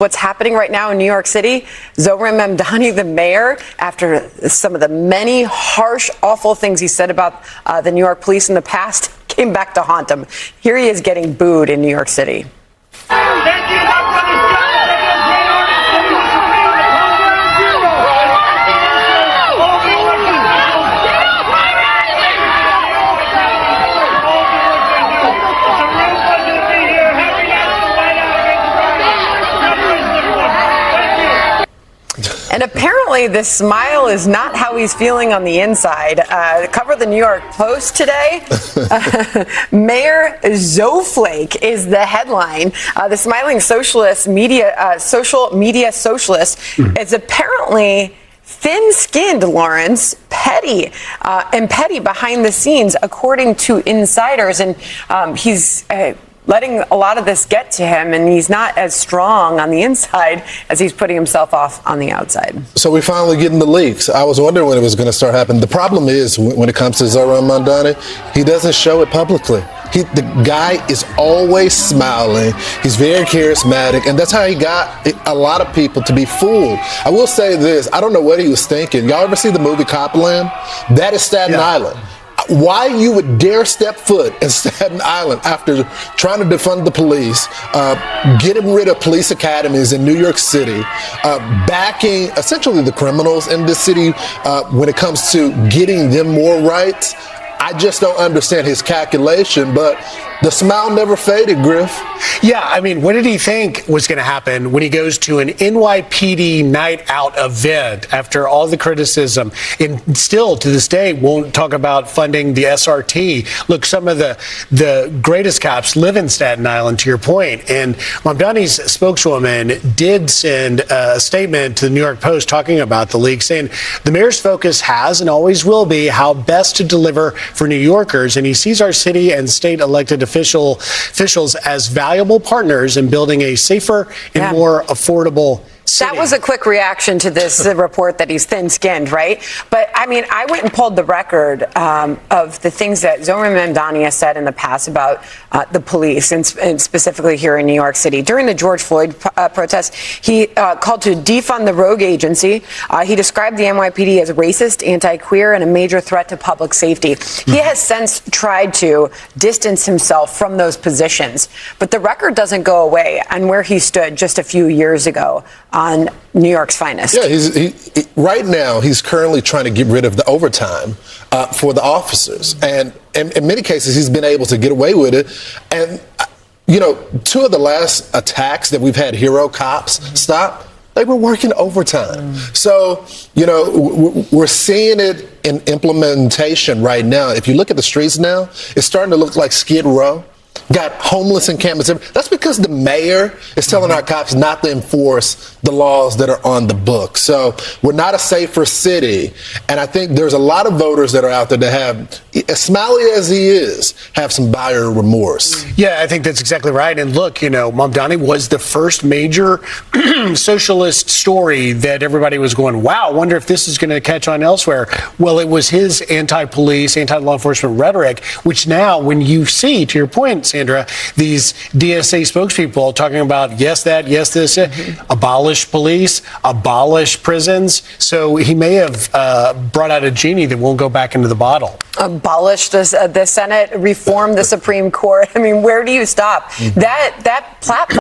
What's happening right now in New York City? Zohran Mamdani, the mayor, after some of the many harsh, awful things he said about the New York police in the past, came back to haunt him. Here he is getting booed in New York City. And apparently this smile is not how he's feeling on the inside. Cover the New York Post today. Mayor Zoflake is the headline. The smiling socialist social media socialist is apparently thin-skinned, Lawrence, petty behind the scenes, according to insiders. And he's letting a lot of this get to him, and he's not as strong on the inside as he's putting himself off on the outside. So we're finally getting the leaks. I was wondering when it was going to start happening. The problem is, when it comes to Zohran Mamdani, he doesn't show it publicly. The guy is always smiling. He's very charismatic, and that's how he got a lot of people to be fooled. I will say this. I don't know what he was thinking. Y'all ever see the movie Copland? That is Staten Island. Why you would dare step foot in Staten Island after trying to defund the police, getting rid of police academies in New York City, backing essentially the criminals in this city when it comes to getting them more rights? I just don't understand his calculation, but the smile never faded, Griff. Yeah, I mean, what did he think was going to happen when he goes to an NYPD night out event after all the criticism, and still to this day won't talk about funding the SRT? Look, some of the greatest cops live in Staten Island, to your point, and Mamdani's spokeswoman did send a statement to the New York Post talking about the leak, saying the mayor's focus has and always will be how best to deliver for New Yorkers, and he sees our city and state elected officials as valuable partners in building a safer and more affordable city. That was a quick reaction to this report that he's thin-skinned, right? But, I mean, I went and pulled the record of the things that Zohran Mamdani has said in the past about the police, and specifically here in New York City. During the George Floyd protest, he called to defund the rogue agency. He described the NYPD as racist, anti-queer, and a major threat to public safety. He has since tried to distance himself from those positions, but the record doesn't go away on where he stood just a few years ago on New York's finest. Yeah, right now he's currently trying to get rid of the overtime for the officers, and in many cases he's been able to get away with it. And you know, two of the last attacks that we've had hero cops stop, they were working overtime. So, you know, we're seeing it in implementation right now. If you look at the streets now, it's starting to look like Skid Row. Got homeless encampments. That's because the mayor is telling our cops not to enforce the laws that are on the books. So we're not a safer city. And I think there's a lot of voters that are out there that have, as smiley as he is, have some buyer remorse. Yeah, I think that's exactly right. And look, you know, Mamdani was the first major socialist story that everybody was going, wow, I wonder if this is going to catch on elsewhere. Well, it was his anti-police, anti-law enforcement rhetoric, which now when you see, to your point, Sandra, these DSA spokespeople talking about yes, that, yes, this, abolish police, abolish prisons. So he may have brought out a genie that won't go back into the bottle. Abolish the Senate, reform the Supreme Court. I mean, where do you stop? That platform